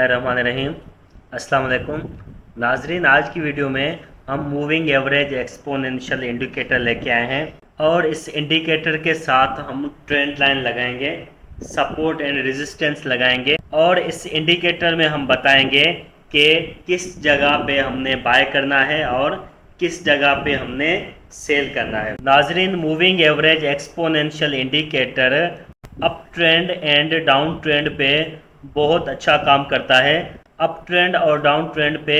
बिस्मिल्लाहिर्रहमानिर्रहीम। अस्सलाम वालेकुम नाजरीन, आज की वीडियो में हम मूविंग एवरेज एक्सपोनेंशियल इंडिकेटर लेके आए हैं और इस इंडिकेटर के साथ हम ट्रेंड लाइन लगाएंगे, सपोर्ट एंड रेजिस्टेंस लगाएंगे और इस इंडिकेटर में हम बताएंगे कि किस जगह पे हमने बाय करना है और किस जगह पे हमने सेल करना है। नाजरीन, moving average exponential indicator up trend and down trend पे बहुत अच्छा काम करता है। अप ट्रेंड और डाउन ट्रेंड पे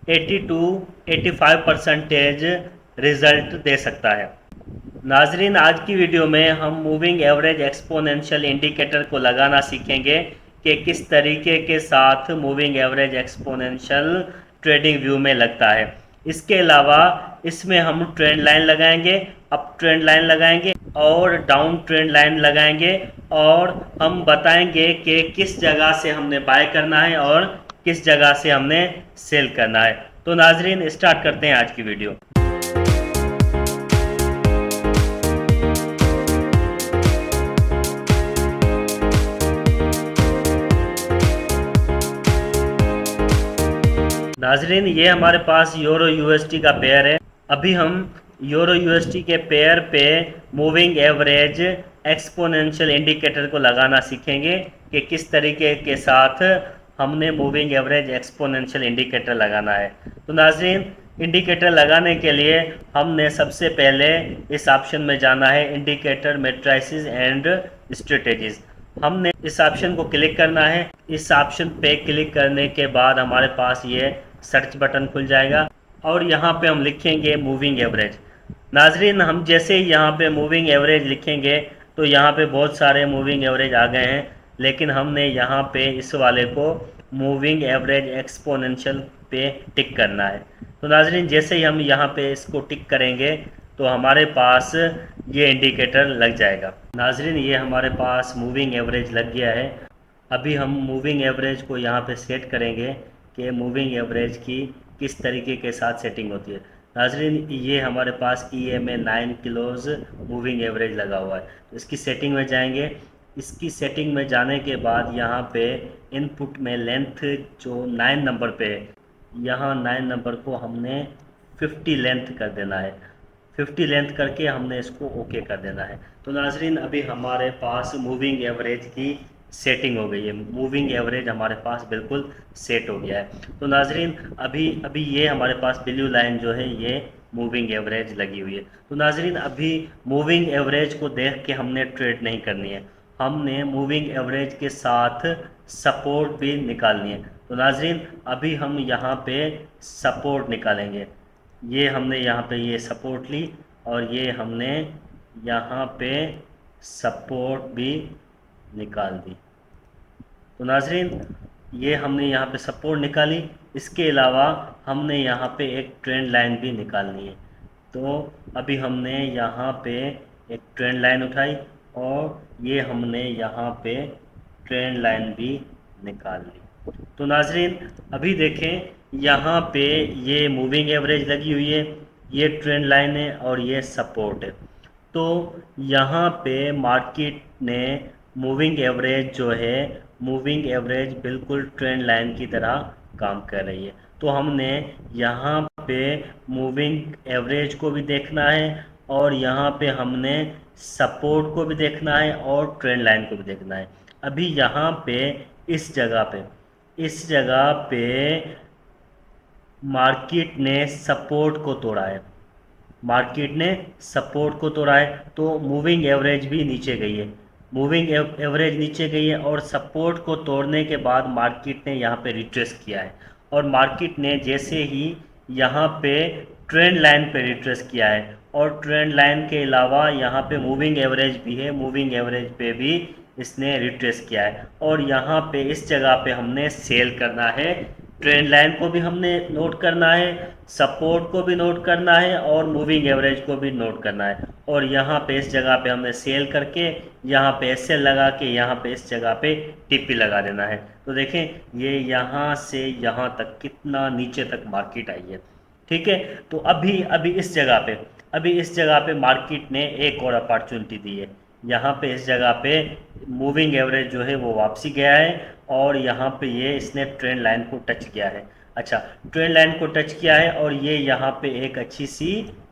80 to 85% रिजल्ट दे सकता है। नाजरीन, आज की वीडियो में हम मूविंग एवरेज एक्सपोनेंशियल इंडिकेटर को लगाना सीखेंगे कि किस तरीके के साथ moving average exponential trading view में लगता है। इसके अलावा इसमें हम ट्रेंड लाइन लगाएंगे, अप ट्रेंड लाइन लगाएंगे और डाउन ट्रेंड लाइन लगाएंगे और हम बताएंगे कि किस जगह से हमने बाय करना है और किस जगह से हमने सेल करना है। तो नाजरीन, स्टार्ट करते हैं आज की वीडियो। नाजरीन, ये हमारे पास यूरो यूएसटी का पेयर है। अभी हम यूरो यूएसटी के पेयर पे मूविंग एवरेज एक्सपोनेंशियल इंडिकेटर को लगाना सीखेंगे कि किस तरीके के साथ हमने मूविंग एवरेज एक्सपोनेंशियल इंडिकेटर लगाना है। तो नाजरीन, इंडिकेटर लगाने के लिए हमने सबसे पहले इस ऑप्शन में जाना है, इंडिकेटर मैट्रिसेस एंड स्ट्रेटेजीज। हमने इस ऑप्शन को क्लिक करना है। इस ऑप्शन पे क्लिक करने के बाद हमारे पास ये सर्च बटन खुल जाएगा और यहाँ पे हम लिखेंगे मूविंग एवरेज। नाजरीन, हम जैसे ही यहाँ पे मूविंग एवरेज लिखेंगे तो यहाँ पे बहुत सारे मूविंग एवरेज आ गए हैं, लेकिन हमने यहाँ पे इस वाले को मूविंग एवरेज एक्सपोनेंशियल पे टिक करना है। तो नाजरीन, जैसे ही हम यहाँ पे इसको टिक करेंगे तो हमारे पास ये इंडिकेटर लग जाएगा। नाजरीन, ये हमारे पास मूविंग एवरेज लग गया है। अभी हम मूविंग एवरेज को यहाँ पे सेट करेंगे कि मूविंग एवरेज की किस तरीके के साथ सेटिंग होती है। नाजरीन, ये हमारे पास EMA 9 किलोज मूविंग एवरेज लगा हुआ है। तो इसकी सेटिंग में जाएंगे। इसकी सेटिंग में जाने के बाद यहाँ पे इनपुट में लेंथ जो 9 नंबर पे है, यहाँ 9 नंबर को हमने 50 लेंथ कर देना है। 50 लेंथ करके हमने इसको ओके कर देना है। तो नाजरीन, अभी हमारे पास मूविंग एवरेज की सेटिंग हो गई है। मूविंग एवरेज हमारे पास बिल्कुल सेट हो गया है। तो नाजरीन, अभी ये हमारे पास ब्लू लाइन जो है ये मूविंग एवरेज लगी हुई है। तो नाजरीन, अभी मूविंग एवरेज को देख के हमने ट्रेड नहीं करनी है, हमने मूविंग एवरेज के साथ सपोर्ट भी निकालनी है। तो नाजरीन, अभी हम यहाँ पे सपोर्ट निकालेंगे। ये हमने यहाँ पे ये सपोर्ट ली और ये हमने यहाँ पे सपोर्ट भी निकाल दी। तो नाजरीन, ये हमने यहाँ पे सपोर्ट निकाली। इसके अलावा हमने यहाँ पे एक ट्रेंड लाइन भी निकालनी है। तो अभी हमने यहाँ पे एक ट्रेंड लाइन उठाई और ये हमने यहाँ पे ट्रेंड लाइन भी निकाल ली। तो नाजरीन, अभी देखें, यहाँ पे ये मूविंग एवरेज लगी हुई है, ये ट्रेंड लाइन है और ये सपोर्ट है। तो यहाँ पे मार्केट ने मूविंग एवरेज जो है, मूविंग एवरेज बिल्कुल ट्रेंड लाइन की तरह काम कर रही है। तो हमने यहाँ पे मूविंग एवरेज को भी देखना है और यहाँ पे हमने सपोर्ट को भी देखना है और ट्रेंड लाइन को भी देखना है। अभी यहाँ पे इस जगह पे मार्केट ने सपोर्ट को तोड़ा है, तो मूविंग एवरेज भी नीचे गई है। मूविंग एवरेज नीचे गई है और सपोर्ट को तोड़ने के बाद मार्केट ने यहाँ पे रिट्रेस किया है और मार्केट ने जैसे ही यहाँ पे ट्रेंड लाइन पे रिट्रेस किया है और ट्रेंड लाइन के अलावा यहाँ पे मूविंग एवरेज भी है, मूविंग एवरेज पे भी इसने रिट्रेस किया है और यहाँ पे इस जगह पे हमने सेल करना है। ट्रेंड लाइन को भी हमने नोट करना है, सपोर्ट को भी नोट करना है और मूविंग एवरेज को भी नोट करना है और यहाँ पे इस जगह पे हमने सेल करके यहाँ पे SL लगा के यहाँ पे इस जगह पे TP लगा देना है। तो देखें, ये यहाँ से यहाँ तक कितना नीचे तक मार्केट आई है। ठीक है, तो अभी इस जगह पे मार्केट ने एक और अपॉर्चुनिटी दी है। यहाँ पे इस जगह पे मूविंग एवरेज जो है वो वापसी गया है और यहाँ पे ये इसने ट्रेंड लाइन को टच किया है। अच्छा, ट्रेंड लाइन को टच किया है और ये यहाँ पे एक अच्छी सी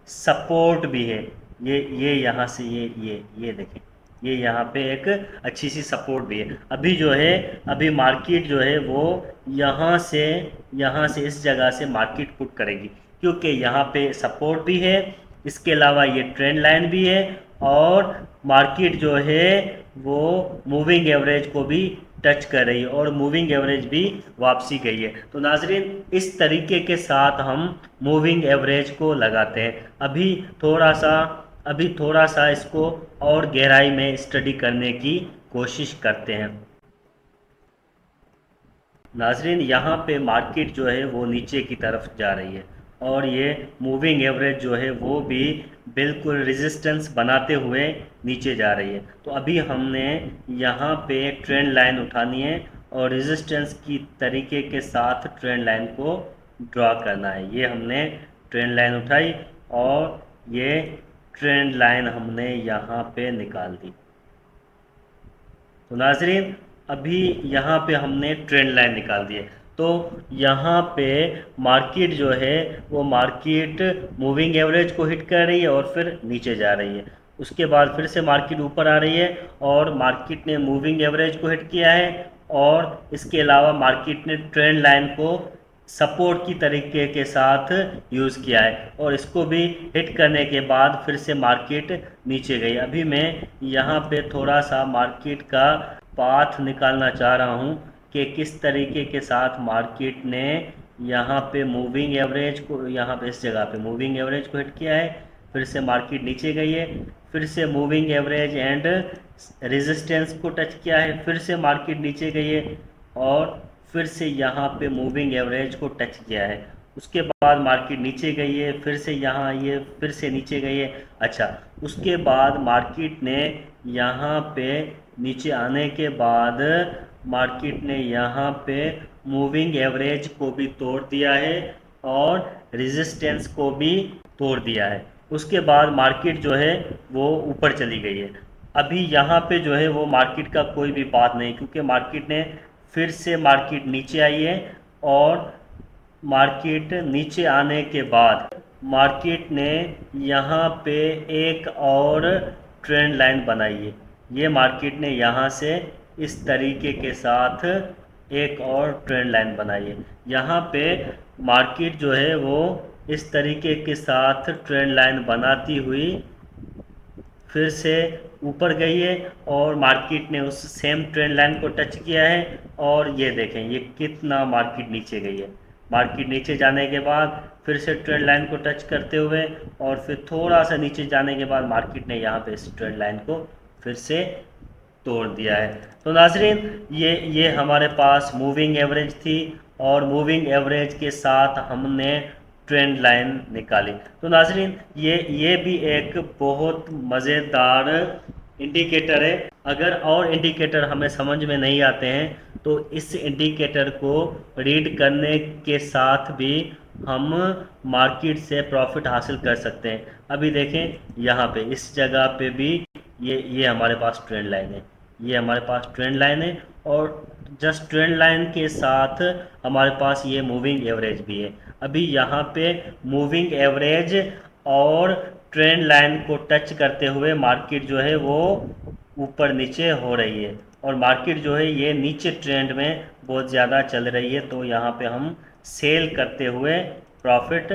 सपोर्ट भी है। ये यहाँ से ये देखें, ये यहाँ पे एक अच्छी सी सपोर्ट भी है। अभी जो है, अभी मार्केट जो है वो यहाँ से इस जगह से मार्केट पुट करेगी, क्योंकि यहाँ पे सपोर्ट भी है, इसके अलावा ये ट्रेंड लाइन भी है, और मार्केट जो है वो मूविंग एवरेज को भी टच कर रही है और मूविंग एवरेज भी वापसी गई है। तो नाजरीन, इस तरीके के साथ हम मूविंग एवरेज को लगाते हैं। अभी थोड़ा सा इसको और गहराई में स्टडी करने की कोशिश करते हैं। नाजरीन, यहाँ पे मार्केट जो है वो नीचे की तरफ जा रही है और ये मूविंग एवरेज जो है वो भी बिल्कुल रेजिस्टेंस बनाते हुए नीचे जा रही है। तो अभी हमने यहाँ पे ट्रेंड लाइन उठानी है और रेजिस्टेंस की तरीके के साथ ट्रेंड लाइन को ड्रॉ करना है। ये हमने ट्रेंड लाइन उठाई और ये ट्रेंड लाइन हमने यहाँ पे निकाल दी। तो नाजरीन, अभी यहाँ पे हमने ट्रेंड लाइन निकाल दी है। तो यहाँ पे मार्केट जो है वो मार्केट मूविंग एवरेज को हिट कर रही है और फिर नीचे जा रही है। उसके बाद फिर से मार्केट ऊपर आ रही है और मार्केट ने मूविंग एवरेज को हिट किया है, और इसके अलावा मार्केट ने ट्रेंड लाइन को सपोर्ट की तरीके के साथ यूज़ किया है और इसको भी हिट करने के बाद फिर से मार्केट नीचे गई। अभी मैं यहाँ पे थोड़ा सा मार्केट का पाथ निकालना चाह रहा हूँ कि किस तरीके के साथ मार्केट ने यहाँ पे मूविंग एवरेज को, यहाँ पे इस जगह पे मूविंग एवरेज को हिट किया है, फिर से मार्केट नीचे गई है, फिर से मूविंग एवरेज एंड रेजिस्टेंस को टच किया है, फिर से मार्केट नीचे गई है और फिर से यहाँ पे मूविंग एवरेज को टच किया है। उसके बाद मार्केट नीचे गई है, फिर से यहाँ ये फिर से नीचे गई है। अच्छा, उसके बाद मार्केट ने यहाँ पे नीचे आने के बाद मार्केट ने यहाँ पे मूविंग एवरेज को भी तोड़ दिया है और रेजिस्टेंस को भी तोड़ दिया है। उसके बाद मार्केट जो है वो ऊपर चली गई है। अभी यहाँ पे जो है वो मार्केट का कोई भी बात नहीं, क्योंकि मार्केट ने फिर से मार्केट नीचे आई है और मार्केट नीचे आने के बाद मार्केट ने यहाँ पे एक और ट्रेंड लाइन बनाई है। ये मार्केट ने यहाँ से इस तरीके के साथ एक और ट्रेंड लाइन बनाई है। यहाँ पे मार्केट जो है वो इस तरीके के साथ ट्रेंड लाइन बनाती हुई फिर से ऊपर गई है और मार्केट ने उस सेम ट्रेंड लाइन को टच किया है और ये देखें ये कितना मार्केट नीचे गई है। मार्केट नीचे जाने के बाद फिर से ट्रेंड लाइन को टच करते हुए और फिर थोड़ा सा नीचे जाने के बाद मार्केट ने यहाँ पे इस ट्रेंड लाइन को फिर से तोड़ दिया है। तो नाजरीन, ये हमारे पास मूविंग एवरेज थी और मूविंग एवरेज के साथ हमने ट्रेंड लाइन निकाली। तो नाजरीन, ये भी एक बहुत मज़ेदार इंडिकेटर है। अगर और इंडिकेटर हमें समझ में नहीं आते हैं तो इस इंडिकेटर को रीड करने के साथ भी हम मार्केट से प्रॉफिट हासिल कर सकते हैं। अभी देखें यहाँ पे इस जगह पे भी ये हमारे पास ट्रेंड लाइन है, ये हमारे पास ट्रेंड लाइन है और जस्ट ट्रेंड लाइन के साथ हमारे पास ये मूविंग एवरेज भी है। अभी यहाँ पे मूविंग एवरेज और ट्रेंड लाइन को टच करते हुए मार्केट जो है वो ऊपर नीचे हो रही है और मार्केट जो है ये नीचे ट्रेंड में बहुत ज़्यादा चल रही है। तो यहाँ पे हम सेल करते हुए प्रॉफिट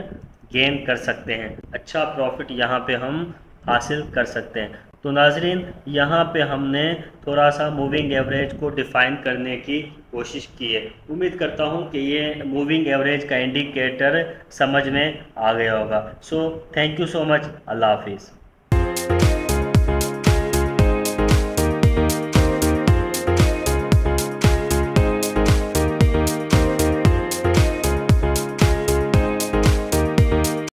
गेन कर सकते हैं, अच्छा प्रॉफिट यहाँ पे हम हासिल कर सकते हैं। तो नाजरीन, यहाँ पे हमने थोड़ा सा मूविंग एवरेज को डिफ़ाइन करने की कोशिश की है। उम्मीद करता हूँ कि ये मूविंग एवरेज का इंडिकेटर समझ में आ गया होगा। So thank you so much. अल्लाह हाफिज़।